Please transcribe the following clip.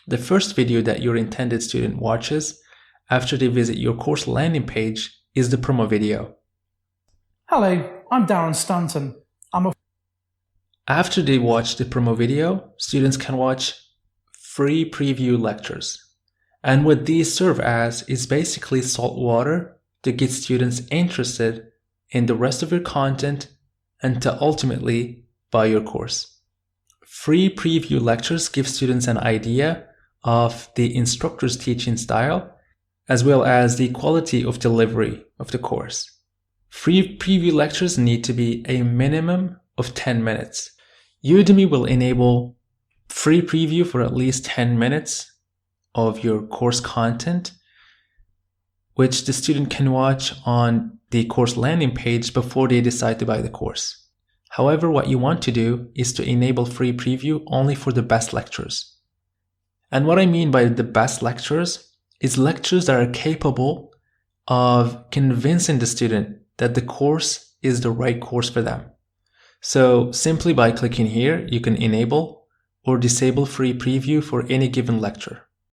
The first video that your intended student watches after they visit your course landing page is the promo video. Hello, I'm Darren Stanton. After they watch the promo video, students can watch free preview lectures. And what these serve as is basically salt water to get students interested in the rest of your content and to ultimately buy your course. Free preview lectures give students an idea of the instructor's teaching style, as well as the quality of delivery of the course. Free preview lectures need to be a minimum of 10 minutes. Udemy will enable free preview for at least 10 minutes of your course content, which the student can watch on the course landing page before they decide to buy the course. However, what you want to do is to enable free preview only for the best lectures. And what I mean by the best lectures is lectures that are capable of convincing the student that the course is the right course for them. So simply by clicking here, you can enable or disable free preview for any given lecture.